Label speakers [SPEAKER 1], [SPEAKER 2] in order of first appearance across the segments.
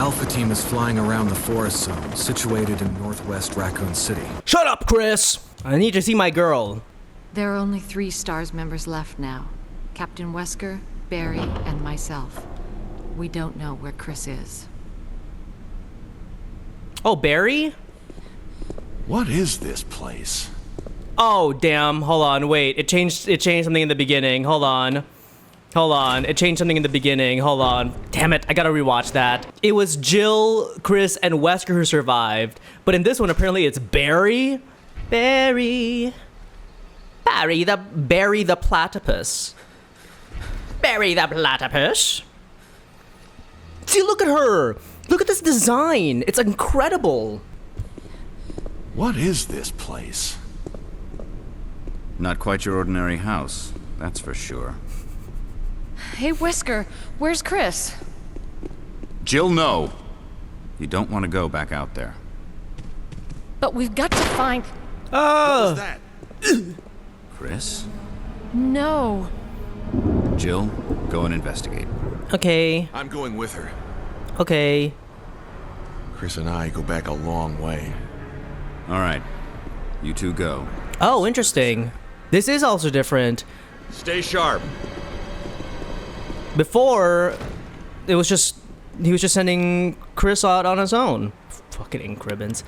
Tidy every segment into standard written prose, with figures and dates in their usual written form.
[SPEAKER 1] Alpha team is flying around the forest zone, situated in northwest Raccoon City.
[SPEAKER 2] Shut up, Chris! I need to see my girl.
[SPEAKER 3] There are only 3 STARS members left now. Captain Wesker, Barry, and myself. We don't know where Chris is.
[SPEAKER 2] Oh, Barry?
[SPEAKER 4] What is this place?
[SPEAKER 2] Oh, damn. Hold on, wait. It changed something in the beginning. Hold on. It changed something in the beginning. Hold on. Damn it, I gotta rewatch that. It was Jill, Chris, and Wesker who survived. But in this one, apparently it's Barry. Barry the platypus. Barry the platypus. See, look at her. Look at this design. It's incredible.
[SPEAKER 4] What is this place?
[SPEAKER 5] Not quite your ordinary house, that's for sure.
[SPEAKER 3] Hey, Wesker, where's Chris?
[SPEAKER 5] Jill, no. You don't want to go back out there.
[SPEAKER 3] But we've got to find...
[SPEAKER 2] Oh.
[SPEAKER 4] What was that?
[SPEAKER 5] Chris?
[SPEAKER 3] No.
[SPEAKER 5] Jill, go and investigate.
[SPEAKER 2] Okay.
[SPEAKER 4] I'm going with her.
[SPEAKER 2] Okay.
[SPEAKER 4] Chris and I go back a long way.
[SPEAKER 5] All right. You two go.
[SPEAKER 2] Oh, interesting. This is also different.
[SPEAKER 4] Stay sharp.
[SPEAKER 2] Before, it was just... He was just sending Chris out on his own. Fucking ink ribbons.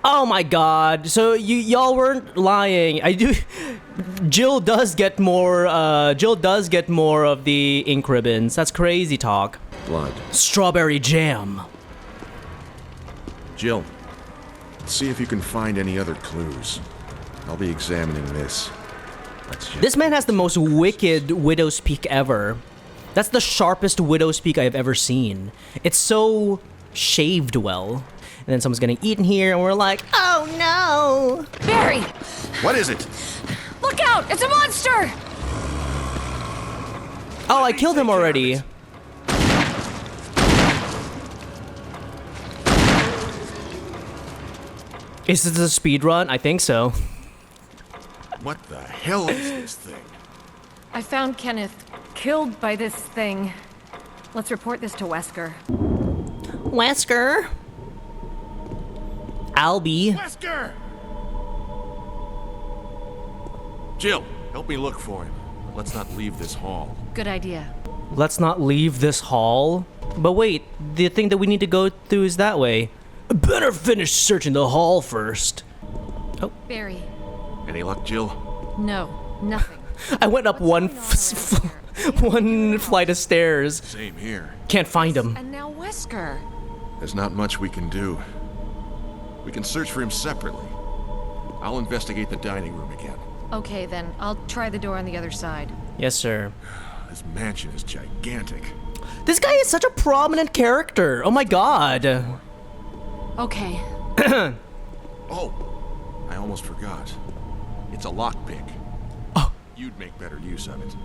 [SPEAKER 2] Oh my god. So y'all weren't lying. I do... Jill does get more of the ink ribbons. That's crazy talk.
[SPEAKER 4] Blood.
[SPEAKER 2] Strawberry jam.
[SPEAKER 4] Jill, see if you can find any other clues. I'll be examining this.
[SPEAKER 2] This man has the most wicked widow's peak ever. That's the sharpest widow's peak I've ever seen. It's so shaved well. And then someone's getting eaten here, and we're like, oh no!
[SPEAKER 3] Barry!
[SPEAKER 4] What is it?
[SPEAKER 3] Look out! It's a monster!
[SPEAKER 2] Oh, I killed him already. Is this a speed run? I think so.
[SPEAKER 4] What the hell is this thing?
[SPEAKER 3] I found Kenneth killed by this thing. Let's report this to Wesker.
[SPEAKER 2] Wesker? Albie.
[SPEAKER 4] Wesker! Jill, help me look for him. Let's not leave this hall.
[SPEAKER 3] Good idea.
[SPEAKER 2] Let's not leave this hall. But wait, the thing that we need to go through is that way. Better finish searching the hall first.
[SPEAKER 3] Barry.
[SPEAKER 4] Any luck, Jill?
[SPEAKER 3] No, nothing.
[SPEAKER 2] I went up one flight of stairs.
[SPEAKER 4] Same here.
[SPEAKER 2] Can't find him.
[SPEAKER 3] And now Wesker.
[SPEAKER 4] There's not much we can do. We can search for him separately. I'll investigate the dining room again.
[SPEAKER 3] Okay, then. I'll try the door on the other side.
[SPEAKER 2] Yes, sir.
[SPEAKER 4] This mansion is gigantic.
[SPEAKER 2] This guy is such a prominent character. Oh my god.
[SPEAKER 3] Okay.
[SPEAKER 4] Oh, I almost forgot. It's a lockpick.
[SPEAKER 2] Oh.
[SPEAKER 4] You'd make better use of it.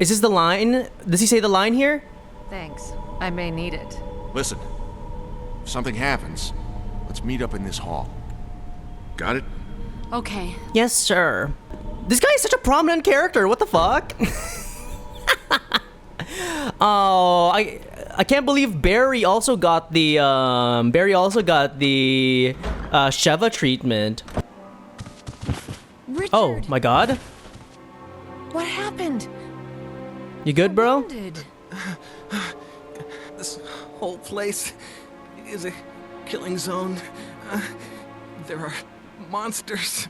[SPEAKER 2] Is this the line? Does he say the line here?
[SPEAKER 3] Thanks. I may need it.
[SPEAKER 4] Listen, if something happens, let's meet up in this hall. Got it?
[SPEAKER 3] Okay.
[SPEAKER 2] Yes, sir. This guy is such a prominent character. What the fuck? Oh, I can't believe Barry also got the Sheva treatment.
[SPEAKER 3] Richard,
[SPEAKER 2] Oh my god.
[SPEAKER 3] what happened?
[SPEAKER 2] You good, bro?
[SPEAKER 3] Wounded.
[SPEAKER 1] This whole place is a killing zone. There are monsters.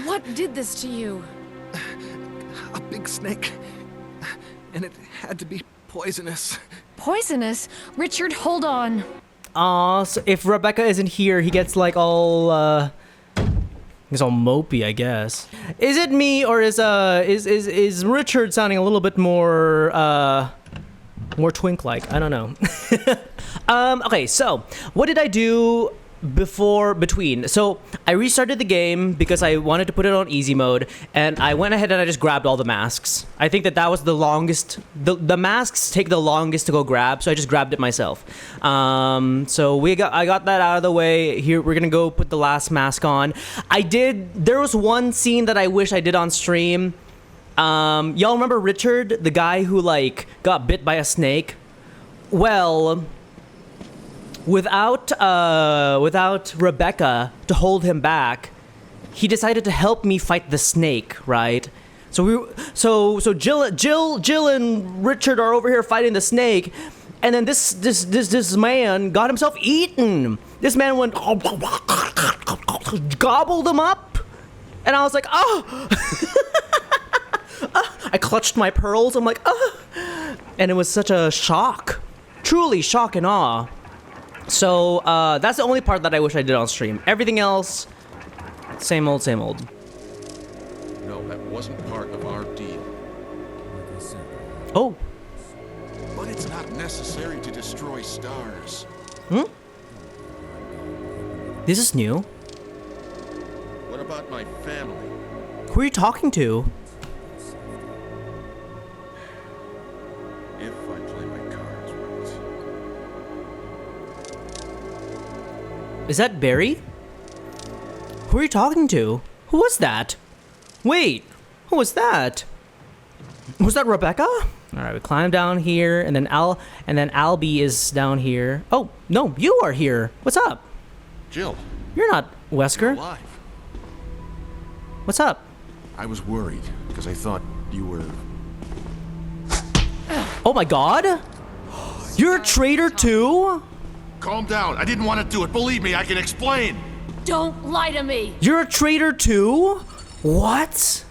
[SPEAKER 3] What did this to you?
[SPEAKER 1] A big snake. And it had to be poisonous.
[SPEAKER 3] Poisonous? Richard, hold on.
[SPEAKER 2] Aw, so if Rebecca isn't here, he gets like all he's all mopey, I guess. Is it me, or is Richard sounding a little bit more more twink-like? I don't know. Okay, so what did I do between? So I restarted the game because I wanted to put it on easy mode, and I went ahead and I just grabbed all the masks. I think that was the longest. The masks take the longest to go grab, so I just grabbed it myself. So I got that out of the way. Here we're gonna go put the last mask on. There was one scene that I wish I did on stream. Y'all remember Richard, the guy who like got bit by a snake? Well, without Rebecca to hold him back, he decided to help me fight the snake, right? So Jill and Richard are over here fighting the snake, and then this man got himself eaten. This man went gobbled him up, and I was like, oh. I clutched my pearls. I'm like, oh. And it was such a shock, truly shock and awe. So that's the only part that I wish I did on stream. Everything else, same old, same old.
[SPEAKER 4] No, that wasn't part of our deal.
[SPEAKER 2] Oh.
[SPEAKER 4] But it's not necessary to destroy stars.
[SPEAKER 2] Hmm? This is new.
[SPEAKER 4] What about my family?
[SPEAKER 2] Who are you talking to?
[SPEAKER 4] If I play my cards right.
[SPEAKER 2] Is that Barry? Who are you talking to? Who was that? Wait, who was that? Was that Rebecca? All right, we climb down here, and then Albie is down here. Oh no, you are here. What's up?
[SPEAKER 4] Jill,
[SPEAKER 2] You're not Wesker.
[SPEAKER 4] alive.
[SPEAKER 2] What's up?
[SPEAKER 4] I was worried because I thought you were.
[SPEAKER 2] Oh my God! You're a traitor too?
[SPEAKER 4] Calm down. I didn't want to do it. Believe me, I can explain.
[SPEAKER 6] Don't lie to me!
[SPEAKER 2] You're a traitor too? What?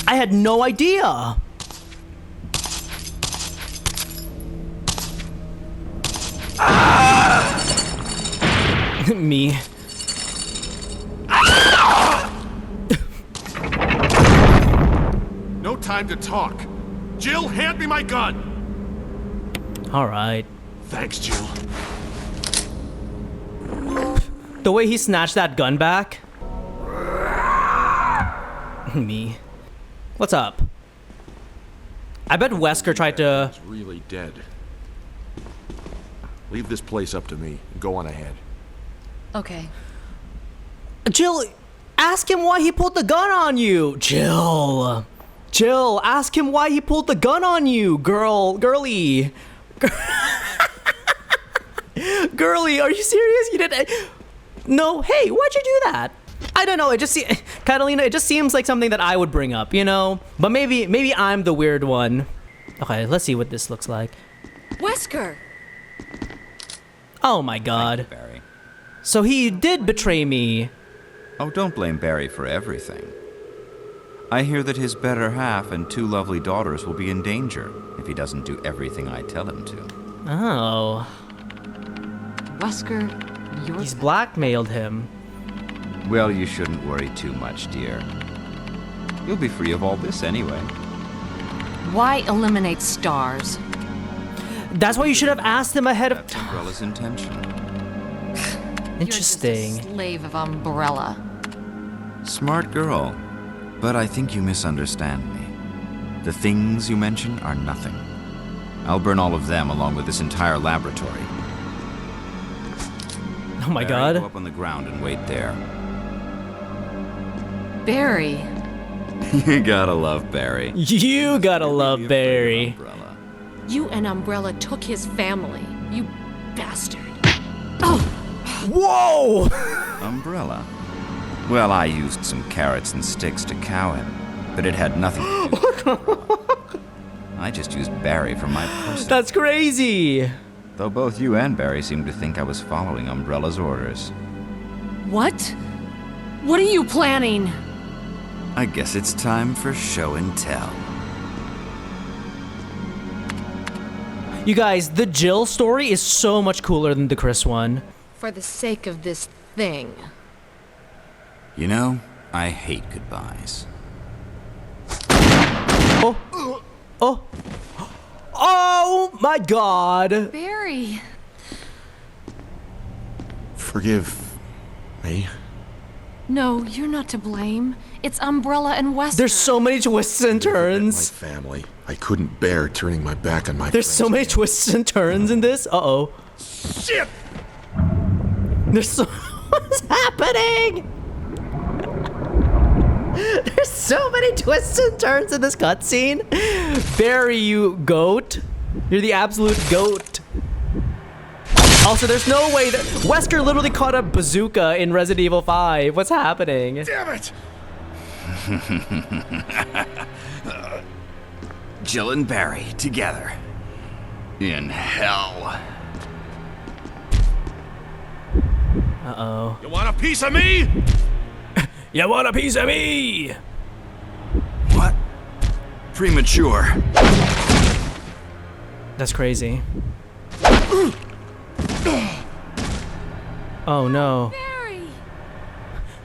[SPEAKER 2] I had no idea. Me.
[SPEAKER 4] No time to talk. Jill, hand me my gun.
[SPEAKER 2] All right.
[SPEAKER 4] Thanks, Jill.
[SPEAKER 2] The way he snatched that gun back. Me. What's up? I bet Wesker tried to...
[SPEAKER 4] He's really dead. Leave this place up to me. Go on ahead.
[SPEAKER 3] Okay.
[SPEAKER 2] Jill, ask him why he pulled the gun on you. Jill, ask him why he pulled the gun on you, girly. Girly, are you serious? You didn't... No, hey, why'd you do that? I don't know, Catalina, it just seems like something that I would bring up, you know? But maybe I'm the weird one. Okay, let's see what this looks like.
[SPEAKER 3] Wesker!
[SPEAKER 2] Oh my God.
[SPEAKER 5] Thank you, Barry.
[SPEAKER 2] So he did betray me.
[SPEAKER 5] Oh, don't blame Barry for everything. I hear that his better half and 2 lovely daughters will be in danger if he doesn't do everything I tell him to.
[SPEAKER 2] Oh.
[SPEAKER 3] Wesker,
[SPEAKER 2] He's blackmailed him.
[SPEAKER 5] Well, you shouldn't worry too much, dear. You'll be free of all this anyway.
[SPEAKER 3] Why eliminate stars?
[SPEAKER 2] That's why you should have asked him ahead of
[SPEAKER 5] That's Umbrella's intention.
[SPEAKER 2] Interesting.
[SPEAKER 3] You're just a slave of Umbrella.
[SPEAKER 5] Smart girl. But I think you misunderstand me. The things you mention are nothing. I'll burn all of them along with this entire laboratory.
[SPEAKER 2] Oh my
[SPEAKER 5] Barry,
[SPEAKER 2] God.
[SPEAKER 5] Go up on the ground and wait there.
[SPEAKER 3] Barry.
[SPEAKER 5] You gotta love Barry.
[SPEAKER 2] You gotta love Barry.
[SPEAKER 5] Umbrella.
[SPEAKER 6] You and Umbrella took his family. You bastard.
[SPEAKER 2] Whoa!
[SPEAKER 5] Umbrella. Well, I used some carrots and sticks to cow him, but it had nothing to do with Umbrella. I just used Barry for my person.
[SPEAKER 2] That's crazy.
[SPEAKER 5] Though both you and Barry seem to think I was following Umbrella's orders.
[SPEAKER 6] What? What are you planning?
[SPEAKER 5] I guess it's time for show and tell.
[SPEAKER 2] You guys, the Jill story is so much cooler than the Chris one.
[SPEAKER 6] For the sake of this thing.
[SPEAKER 5] You know, I hate goodbyes.
[SPEAKER 2] Oh. Oh. Oh my God.
[SPEAKER 3] Barry!
[SPEAKER 4] Forgive me.
[SPEAKER 6] No, you're not to blame. It's Umbrella and Wesker.
[SPEAKER 2] There's so many twists and
[SPEAKER 4] My
[SPEAKER 2] turns.
[SPEAKER 4] family. I couldn't bear turning my back on my
[SPEAKER 2] There's
[SPEAKER 4] friends
[SPEAKER 2] so many
[SPEAKER 4] again.
[SPEAKER 2] twists and turns in this. Uh-oh.
[SPEAKER 4] Shit!
[SPEAKER 2] There's so... What's happening? There's so many twists and turns in this cutscene. Barry, you goat. You're the absolute goat. Also, there's no way that Wesker literally caught a bazooka in Resident Evil 5. What's happening?
[SPEAKER 4] Damn it!
[SPEAKER 5] Jill and Barry together. In hell.
[SPEAKER 2] Uh-oh.
[SPEAKER 4] You want a piece of me?
[SPEAKER 2] You want a piece of me?
[SPEAKER 5] What? Premature.
[SPEAKER 2] That's crazy. Oh no.
[SPEAKER 6] Barry!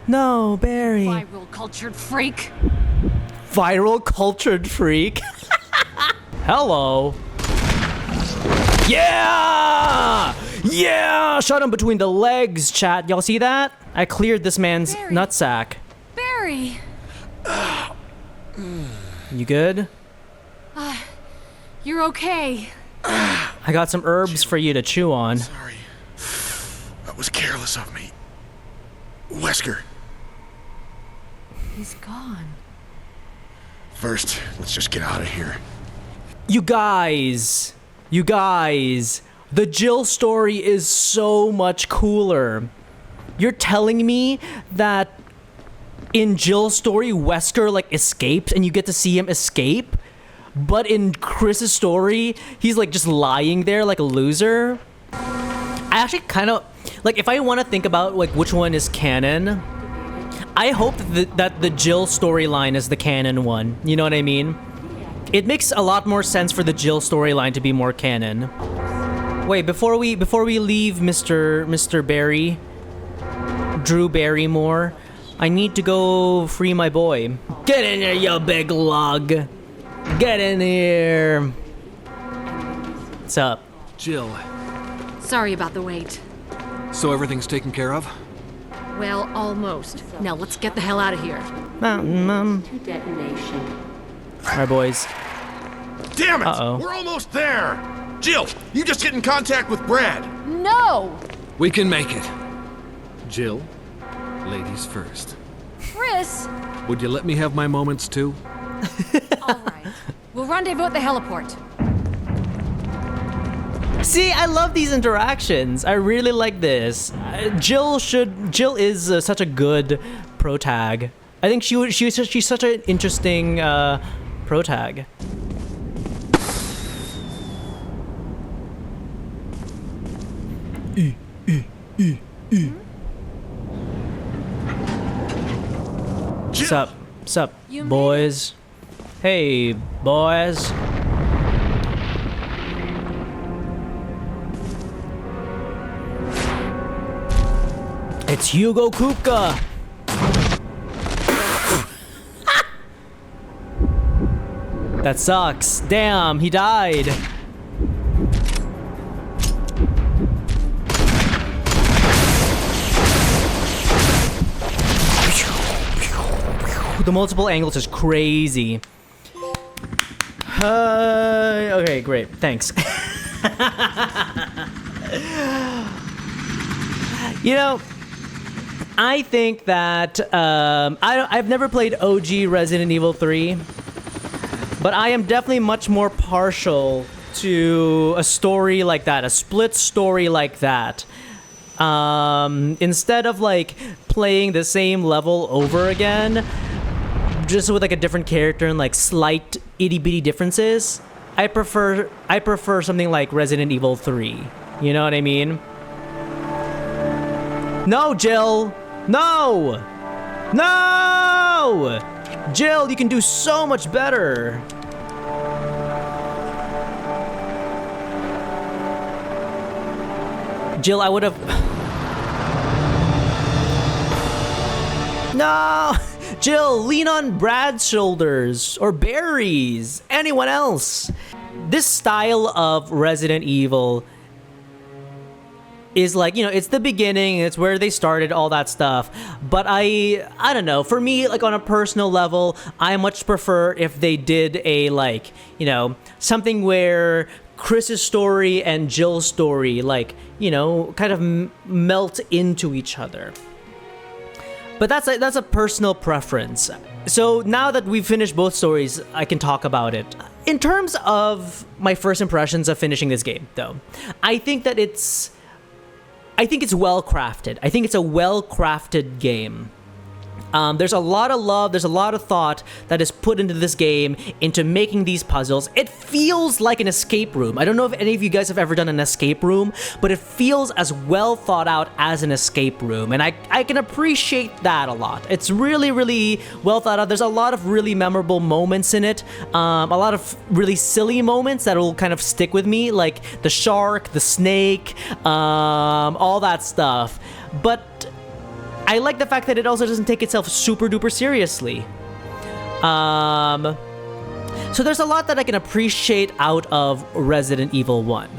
[SPEAKER 2] No, Barry.
[SPEAKER 6] Viral cultured freak.
[SPEAKER 2] Viral cultured freak. Hello. Yeah! Yeah! Shot him between the legs, chat. Y'all see that? I cleared this man's
[SPEAKER 6] Barry.
[SPEAKER 2] nutsack.
[SPEAKER 6] Barry!
[SPEAKER 2] You good?
[SPEAKER 6] You're okay.
[SPEAKER 2] I got some herbs for you to chew on.
[SPEAKER 4] Sorry. That was careless of me. Wesker,
[SPEAKER 6] He's gone.
[SPEAKER 4] first, let's just get out of here.
[SPEAKER 2] You guys, the Jill story is so much cooler. You're telling me that in Jill's story, Wesker like escapes and you get to see him escape? But in Chris's story, he's like just lying there like a loser? I actually kind of, like if I want to think about like which one is canon, I hope that the Jill storyline is the canon one. You know what I mean? It makes a lot more sense for the Jill storyline to be more canon. Wait, before we leave Mr. Barry, Drew Barrymore, I need to go free my boy. Get in here, you big lug. Get in here. What's up?
[SPEAKER 1] Jill,
[SPEAKER 3] Sorry about the wait.
[SPEAKER 1] so everything's taken care of?
[SPEAKER 3] Well, almost. Now let's get the hell out of here.
[SPEAKER 2] Mountain Mom. Alright, boys.
[SPEAKER 4] Damn it!
[SPEAKER 2] Uh-oh.
[SPEAKER 4] We're almost there! Jill, you just get in contact with Brad.
[SPEAKER 6] No!
[SPEAKER 1] We can make it. Jill, ladies first.
[SPEAKER 6] Chris!
[SPEAKER 1] Would you let me have my moments too?
[SPEAKER 6] All right. We'll rendezvous at the heliport.
[SPEAKER 2] See, I love these interactions. I really like this. Jill is such a good protag. I think she's such an interesting protag.
[SPEAKER 4] Jill!
[SPEAKER 2] Sup,
[SPEAKER 6] You made
[SPEAKER 2] boys? Hey, boys. It's Hugo Kupka. That sucks. Damn, he died. The multiple angles is crazy. Okay, great. Thanks. You know, I think that I've never played OG Resident Evil 3, but I am definitely much more partial to a story like that, a split story like that. Instead of like playing the same level over again, just with like a different character and like slight itty bitty differences, I prefer something like Resident Evil 3. You know what I mean? No, Jill! No! No! Jill, you can do so much better. Jill, I would have... No! Jill, lean on Brad's shoulders, or Barry's, anyone else. This style of Resident Evil is like, you know, it's the beginning, it's where they started, all that stuff. But I don't know, for me, like on a personal level, I much prefer if they did a like, you know, something where Chris's story and Jill's story, like, you know, kind of melt into each other. But that's a personal preference. So now that we've finished both stories, I can talk about it. In terms of my first impressions of finishing this game, though, I think it's well crafted. I think it's a well crafted game. There's a lot of love, there's a lot of thought that is put into this game, into making these puzzles. It feels like an escape room. I don't know if any of you guys have ever done an escape room, but it feels as well thought out as an escape room, and I can appreciate that a lot. It's really, really well thought out. There's a lot of really memorable moments in it, a lot of really silly moments that will kind of stick with me, like the shark, the snake, all that stuff. But I like the fact that it also doesn't take itself super duper seriously. So there's a lot that I can appreciate out of Resident Evil 1.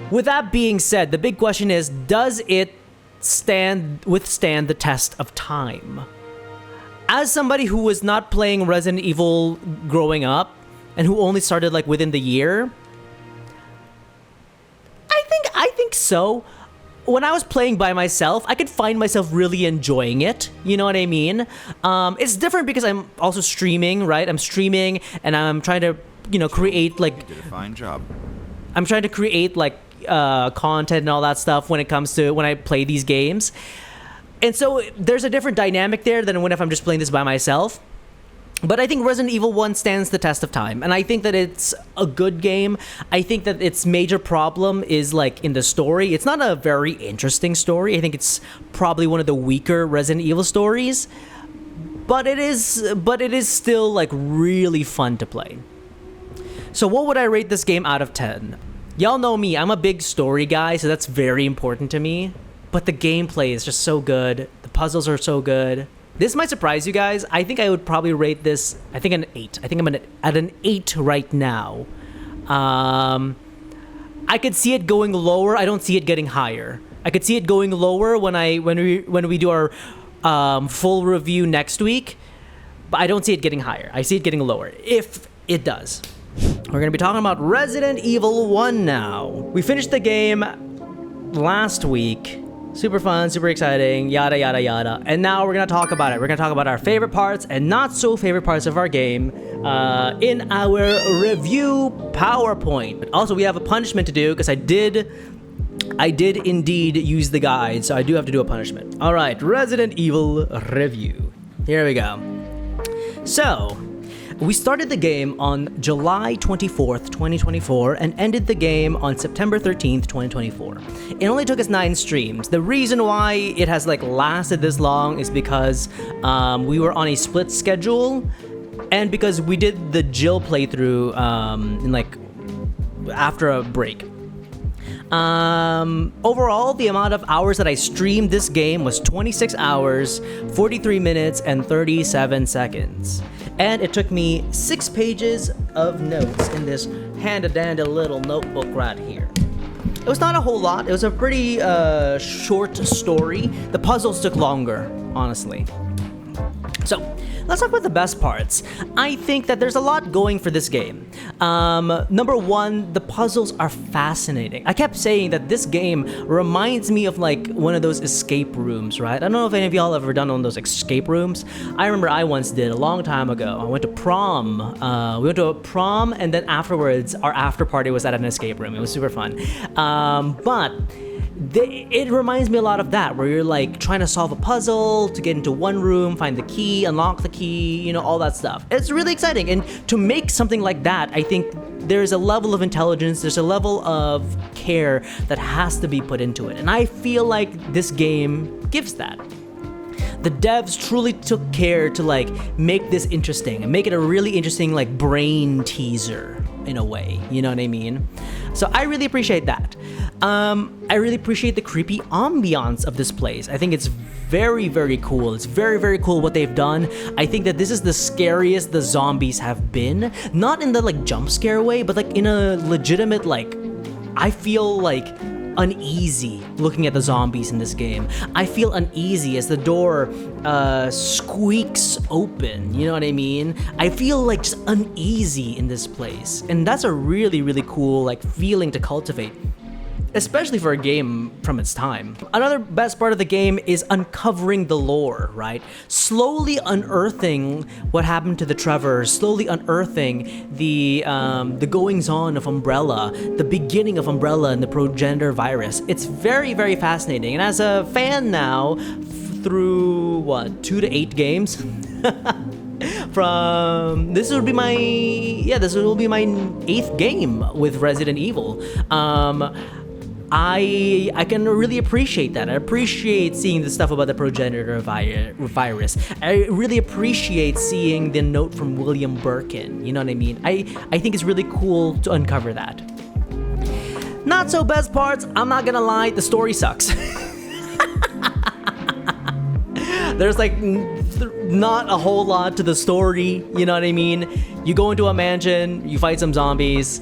[SPEAKER 2] With that being said, the big question is, does it withstand the test of time? As somebody who was not playing Resident Evil growing up, and who only started like within the year, I think so. When I was playing by myself, I could find myself really enjoying it. You know what I mean? It's different because I'm also streaming, right? I'm streaming and I'm trying to, create like...
[SPEAKER 5] You did a fine job.
[SPEAKER 2] I'm trying to create like content and all that stuff when it comes to when I play these games. And so there's a different dynamic there than when if I'm just playing this by myself. But I think Resident Evil 1 stands the test of time, and I think that it's a good game. I think that its major problem is like in the story. It's not a very interesting story. I think it's probably one of the weaker Resident Evil stories, but it is still like really fun to play. So what would I rate this game out of 10? Y'all know me, I'm a big story guy, so that's very important to me. But the gameplay is just so good. The puzzles are so good. This might surprise you guys. I think I would probably rate this, I think an 8. I think I'm at an 8 right now. I could see it going lower. I don't see it getting higher. I could see it going lower when we do our full review next week, but I don't see it getting higher. I see it getting lower, if it does. We're gonna be talking about Resident Evil 1 now. We finished the game last week. Super fun, super exciting, yada yada yada. And now we're gonna talk about it. We're gonna talk about our favorite parts and not so favorite parts of our game in our review PowerPoint. Also, we have a punishment to do because I did indeed use the guide, so I do have to do a punishment. All right, Resident Evil review. Here we go. So, we started the game on July 24th, 2024, and ended the game on September 13th, 2024. It only took us 9 streams. The reason why it has lasted this long is because we were on a split schedule, and because we did the Jill playthrough after a break. Overall, the amount of hours that I streamed this game was 26 hours, 43 minutes, and 37 seconds. And it took me 6 pages of notes in this handy-dandy little notebook right here. It was not a whole lot. It was a pretty short story. The puzzles took longer, honestly. So, let's talk about the best parts. I think that there's a lot going for this game. Number one, the puzzles are fascinating. I kept saying that this game reminds me of one of those escape rooms, right? I don't know if any of y'all have ever done one of those escape rooms. I remember I once did a long time ago. I went to prom. We went to a prom, and then afterwards, our after party was at an escape room. It was super fun. It reminds me a lot of that, where you're trying to solve a puzzle to get into one room, find the key, unlock the key, all that stuff. It's really exciting, and to make something like that, I think there's a level of intelligence, there's a level of care that has to be put into it, and I feel like this game gives that. The devs truly took care to make this interesting and make it a really interesting brain teaser in a way, you know what I mean? So I really appreciate that. I really appreciate the creepy ambiance of this place. I think it's very, very cool. It's very, very cool what they've done. I think that this is the scariest the zombies have been. Not in the jump scare way, but in a legitimate I feel uneasy looking at the zombies in this game. I feel uneasy as the door squeaks open, you know what I mean? I feel just uneasy in this place, and that's a really, really cool feeling to cultivate. especially for a game from its time. Another best part of the game is uncovering the lore, right? Slowly unearthing what happened to the Trevor, slowly unearthing the goings-on of Umbrella, the beginning of Umbrella and the progenitor virus. It's very, very fascinating. And as a fan now, through, 2 to 8 games? From this will be my 8th game with Resident Evil. I can really appreciate that. I appreciate seeing the stuff about the progenitor virus. I really appreciate seeing the note from William Birkin. You know what I mean? I think it's really cool to uncover that. Not so best parts, I'm not gonna lie, the story sucks. There's like not a whole lot to the story, you know what I mean? You go into a mansion, you fight some zombies,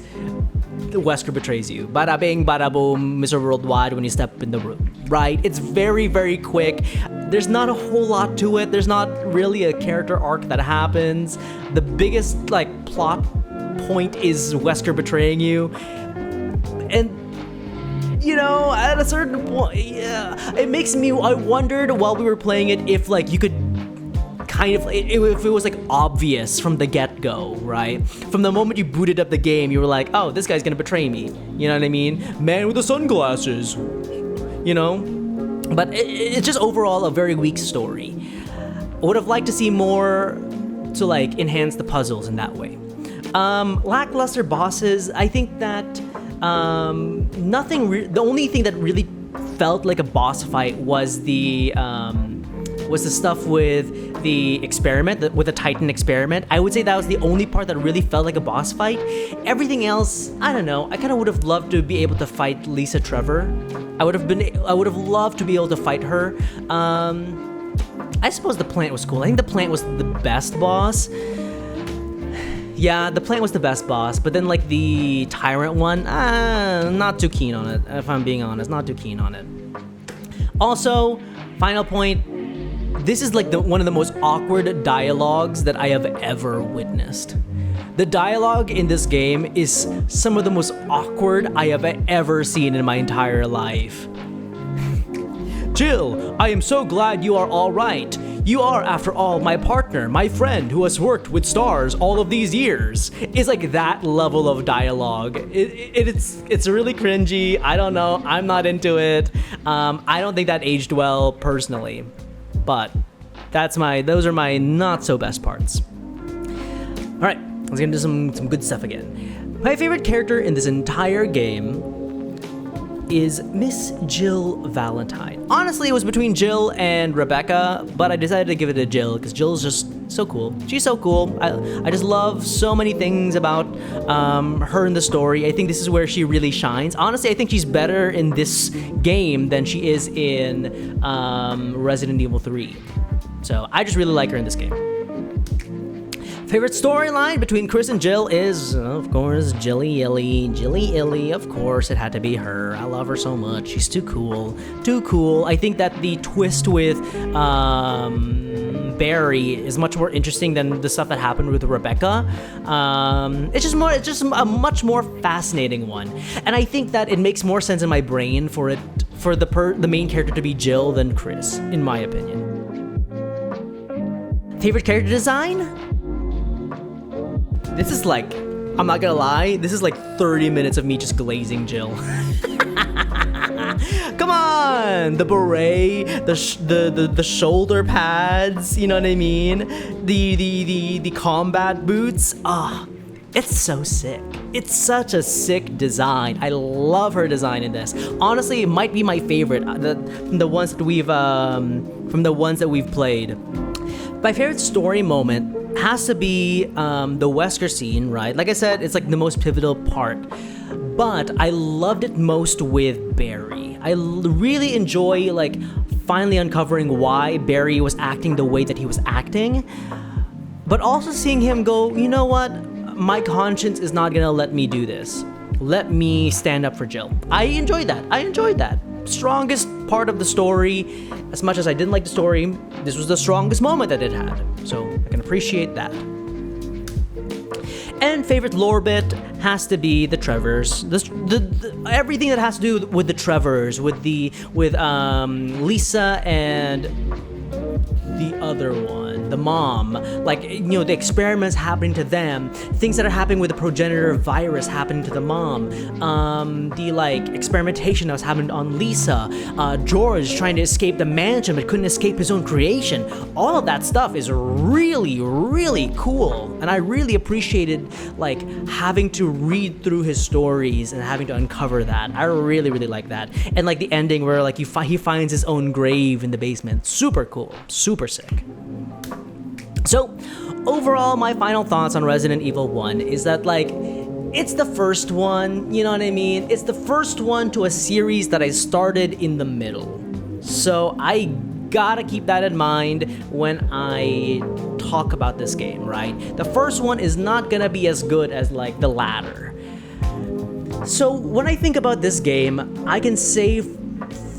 [SPEAKER 2] Wesker betrays you. Bada bing, bada boom, Mr. Worldwide when you step in the room, right? It's very, very quick. There's not a whole lot to it. There's not really a character arc that happens. The biggest like plot point is Wesker betraying you. And you know, at a certain point, yeah, it makes me, I wondered while we were playing it if like you could kind of, if it was like obvious from the get-go, right? From the moment you booted up the game, you were like, oh, this guy's gonna betray me. You know what I mean? Man with the sunglasses, you know? But it's just overall a very weak story. I would have liked to see more to like enhance the puzzles in that way. Lackluster bosses, I think that the only thing that really felt like a boss fight was the stuff with the experiment, with the Titan experiment. I would say that was the only part that really felt like a boss fight. Everything else, I don't know. I kind of would have loved to be able to fight Lisa Trevor. I would have loved to be able to fight her. I suppose the plant was cool. I think the plant was the best boss. Yeah, the plant was the best boss, but then like the tyrant one, not too keen on it, if I'm being honest, not too keen on it. Also, final point, this is like one of the most awkward dialogues that I have ever witnessed. The dialogue in this game is some of the most awkward I have ever seen in my entire life. Jill, I am so glad you are all right. You are, after all, my partner, my friend who has worked with stars all of these years. It's like that level of dialogue. It's really cringy. I don't know. I'm not into it. I don't think that aged well personally, but those are my not so best parts. All right, let's get into some good stuff again. My favorite character in this entire game is Miss Jill Valentine. Honestly, it was between Jill and Rebecca, but I decided to give it to Jill because Jill's just so cool. She's so cool. I just love so many things about her in the story. I think this is where she really shines. Honestly, I think she's better in this game than she is in Resident Evil 3. So I just really like her in this game. Favorite storyline between Chris and Jill is, of course, Jilly-Ily. Jilly-Ily, of course, it had to be her. I love her so much. She's too cool. Too cool. I think that the twist with Barry is much more interesting than the stuff that happened with Rebecca. It's just a much more fascinating one. And I think that it makes more sense in my brain for the main character to be Jill than Chris, in my opinion. Favorite character design? This is like, I'm not gonna lie, this is like 30 minutes of me just glazing Jill. Come on! The beret, the shoulder pads, you know what I mean? The combat boots. It's so sick. It's such a sick design. I love her design in this. Honestly, it might be my favorite from the ones that we've played. My favorite story moment has to be the Wesker scene, right? Like I said, it's like the most pivotal part. But I loved it most with Barry. I really enjoy like finally uncovering why Barry was acting the way that he was acting. But also seeing him go, you know what? My conscience is not gonna let me do this. Let me stand up for Jill. I enjoyed that. Strongest part of the story. As much as I didn't like the story, this was the strongest moment that it had. So I can appreciate that. And favorite lore bit has to be the Trevors. Everything that has to do with the Trevors, with Lisa and the other one, the mom, like, you know, the experiments happening to them, things that are happening with the progenitor virus happening to the mom, the like experimentation that was happening on Lisa, George trying to escape the mansion but couldn't escape his own creation. All of that stuff is really, really cool, and I really appreciated like having to read through his stories and having to uncover that. I really, really like that. And like the ending where like he finds his own grave in the basement. Super cool, super sick. So, overall, my final thoughts on Resident Evil 1 is that, like, it's the first one, you know what I mean? It's the first one to a series that I started in the middle. So, I gotta keep that in mind when I talk about this game, right? The first one is not gonna be as good as, like, the latter. So, when I think about this game, I can say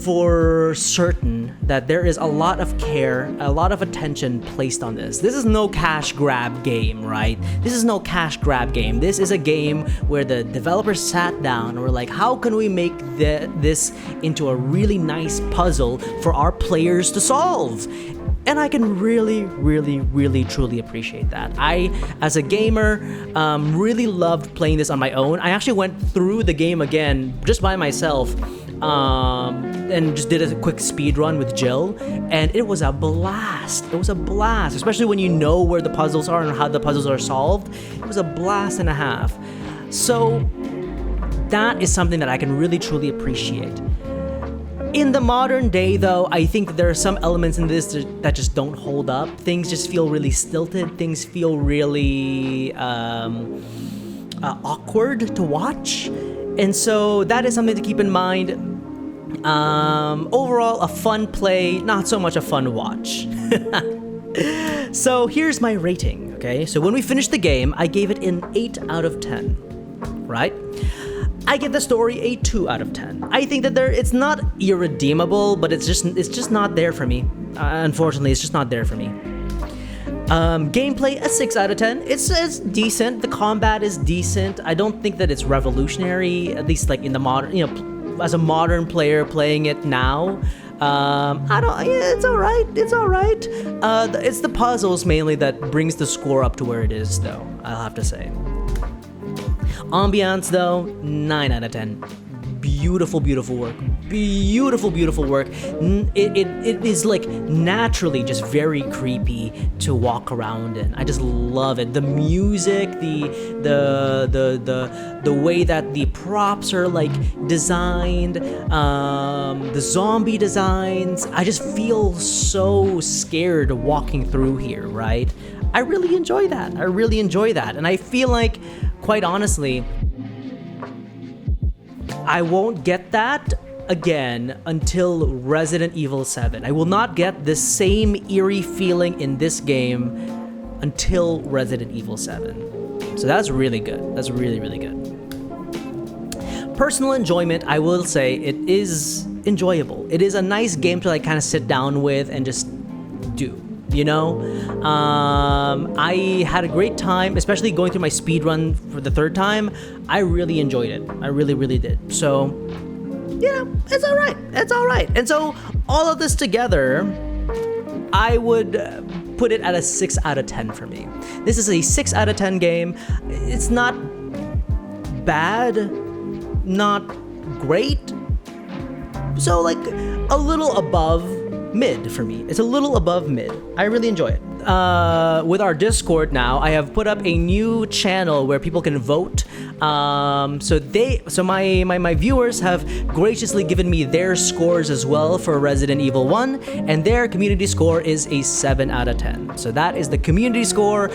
[SPEAKER 2] for certain that there is a lot of care, a lot of attention placed on this. This is no cash grab game, right? This is no cash grab game. This is a game where the developers sat down and were like, how can we make this into a really nice puzzle for our players to solve? And I can really, really, really, truly appreciate that. I, as a gamer, really loved playing this on my own. I actually went through the game again just by myself, and just did a quick speed run with Jill, and it was a blast. It was a blast, especially when you know where the puzzles are and how the puzzles are solved. It was a blast and a half. So that is something that I can really truly appreciate. In the modern day, though, I think that there are some elements in this that just don't hold up. Things just feel really stilted. Things feel really awkward to watch. And so that is something to keep in mind. Overall, a fun play, not so much a fun watch. So here's my rating, okay? So when we finished the game, I gave it an 8 out of 10, right? I give the story a 2 out of 10. I think that it's not irredeemable, but it's just not there for me. Unfortunately, it's just not there for me. Gameplay, a 6 out of 10. It's decent. The combat is decent. I don't think that it's revolutionary, at least like in the modern, you know, as a modern player playing it now. It's all right. It's all right. It's the puzzles mainly that brings the score up to where it is, though, I'll have to say. Ambiance, though, 9 out of 10. Beautiful, beautiful work. Beautiful, beautiful work. It is like naturally just very creepy to walk around in. I just love it. The music, the way that the props are like designed, the zombie designs. I just feel so scared walking through here, right? I really enjoy that. I really enjoy that. And I feel like, quite honestly, I won't get that again until Resident Evil 7. I will not get the same eerie feeling in this game until Resident Evil 7. So that's really good. That's really, really good. Personal enjoyment, I will say, it is enjoyable. It is a nice game to like kind of sit down with and just do. You know, I had a great time, especially going through my speed run for the 3rd time. I really enjoyed it. I really, really did. So, you know, it's all right. It's all right. And so all of this together, I would put it at a 6 out of 10 for me. This is a 6 out of 10 game. It's not bad, not great. So like a little above mid for me. It's a little above mid. I really enjoy it. With our Discord now, I have put up a new channel where people can vote. So my viewers have graciously given me their scores as well for Resident Evil 1, and their community score is a 7 out of 10. So that is the community score.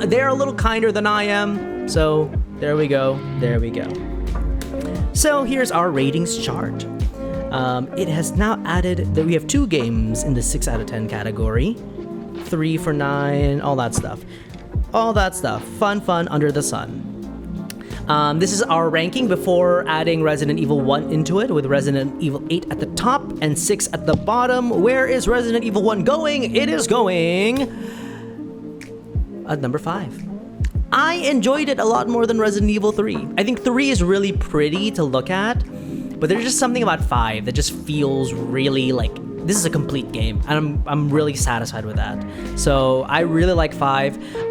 [SPEAKER 2] They're a little kinder than I am. So there we go. There we go. So here's our ratings chart. It has now added that we have 2 games in the 6 out of 10 category, 3 for 9, all that stuff. All that stuff. Fun under the sun. This is our ranking before adding Resident Evil 1 into it, with Resident Evil 8 at the top and 6 at the bottom. Where is Resident Evil 1 going? It is going at number 5. I enjoyed it a lot more than Resident Evil 3. I think 3 is really pretty to look at, but there's just something about 5 that just feels really like this is a complete game, and I'm really satisfied with that. So I really like 5.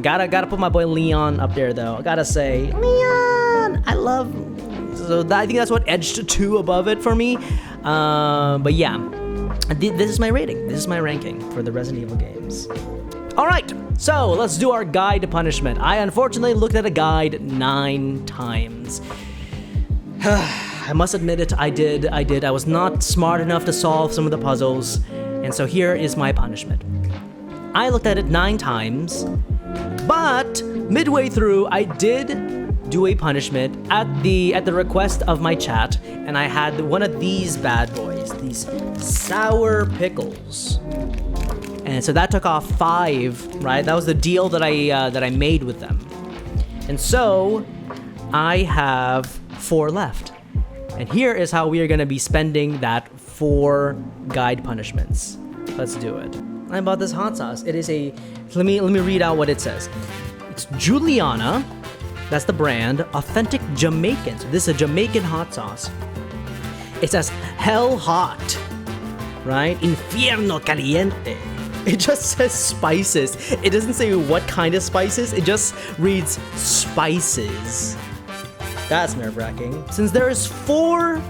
[SPEAKER 2] Gotta put my boy Leon up there though. I gotta say, Leon, I love. So I think that's what edged 2 above it for me. But yeah, this is my rating. This is my ranking for the Resident Evil games. All right, so let's do our guide to punishment. I unfortunately looked at a guide 9 times. I must admit it, I did. I was not smart enough to solve some of the puzzles, and so here is my punishment. I looked at it 9 times, but midway through, I did do a punishment at the request of my chat, and I had one of these bad boys, these sour pickles. And so that took off 5, right? That was the deal that I made with them. And so I have 4 left. And here is how we are gonna be spending that 4 guide punishments. Let's do it. I bought this hot sauce. It is let me read out what it says. It's Juliana, that's the brand, authentic Jamaican. So this is a Jamaican hot sauce. It says hell hot, right? Infierno caliente. It just says spices. It doesn't say what kind of spices. It just reads spices. That's nerve-wracking. Since there is 4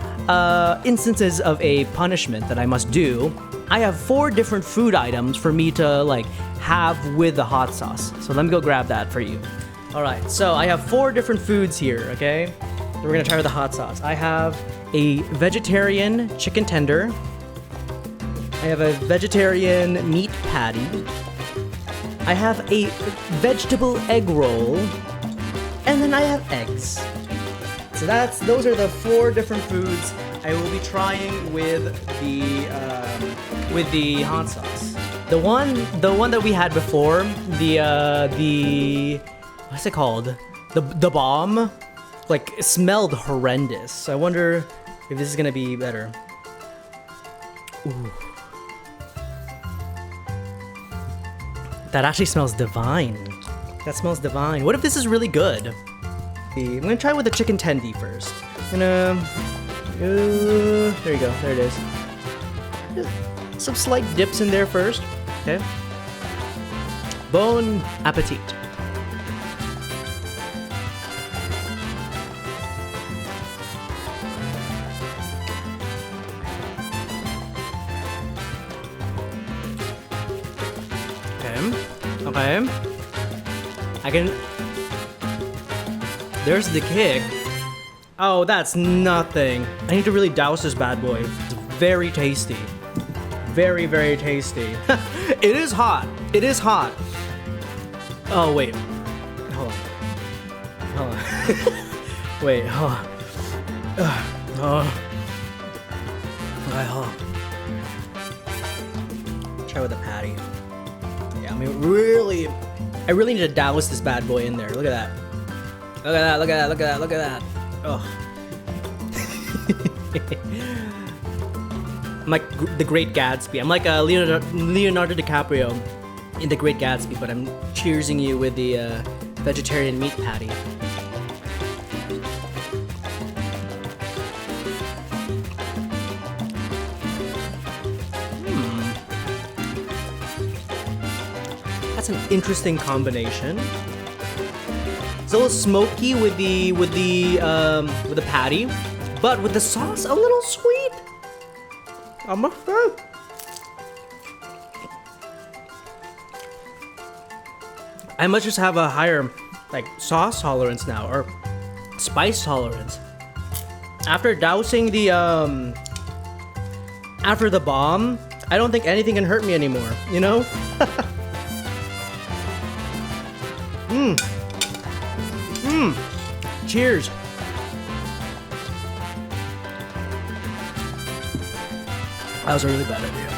[SPEAKER 2] instances of a punishment that I must do, I have 4 different food items for me to like have with the hot sauce. So let me go grab that for you. All right, so I have 4 different foods here, okay? We're gonna try with the hot sauce. I have a vegetarian chicken tender. I have a vegetarian meat patty. I have a vegetable egg roll. And then I have eggs. So those are the 4 different foods I will be trying with the hot sauce. The one that we had before, the what's it called? The bomb, like it smelled horrendous. So I wonder if this is gonna be better. Ooh. That actually smells divine. That smells divine. What if this is really good? I'm gonna try with the chicken tendy first. There you go, there it is. Just some slight dips in there first, okay? Bon appetit. Okay. I can... There's the kick. Oh, that's nothing. I need to really douse this bad boy. It's very tasty. Very, very tasty. It is hot. It is hot. Oh, wait. Hold on. Hold on. Wait, hold on. Okay, hold on. Try with the patty. Yeah, I mean, I really need to douse this bad boy in there. Look at that. Look at that, look at that, look at that, look at that. Oh. I'm like the Great Gatsby. I'm like Leonardo DiCaprio in The Great Gatsby, but I'm cheersing you with the vegetarian meat patty. That's an interesting combination. It's a little smoky with the patty, but with the sauce a little sweet. I must say. I must just have a higher like sauce tolerance now, or spice tolerance. After dousing the after the bomb, I don't think anything can hurt me anymore, you know? Cheers. That was a really bad idea.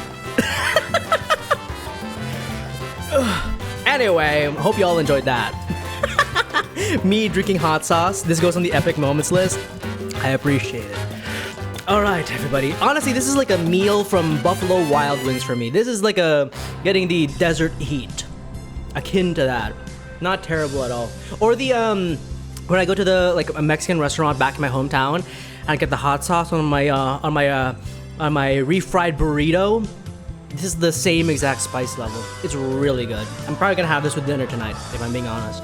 [SPEAKER 2] Anyway, hope you all enjoyed that. Me drinking hot sauce. This goes on the epic moments list. I appreciate it. All right, everybody. Honestly, this is like a meal from Buffalo Wild Wings for me. This is like getting the desert heat, akin to that. Not terrible at all. Or the when I go to the like a Mexican restaurant back in my hometown, and I get the hot sauce on my refried burrito. This is the same exact spice level. It's really good. I'm probably gonna have this with dinner tonight, if I'm being honest.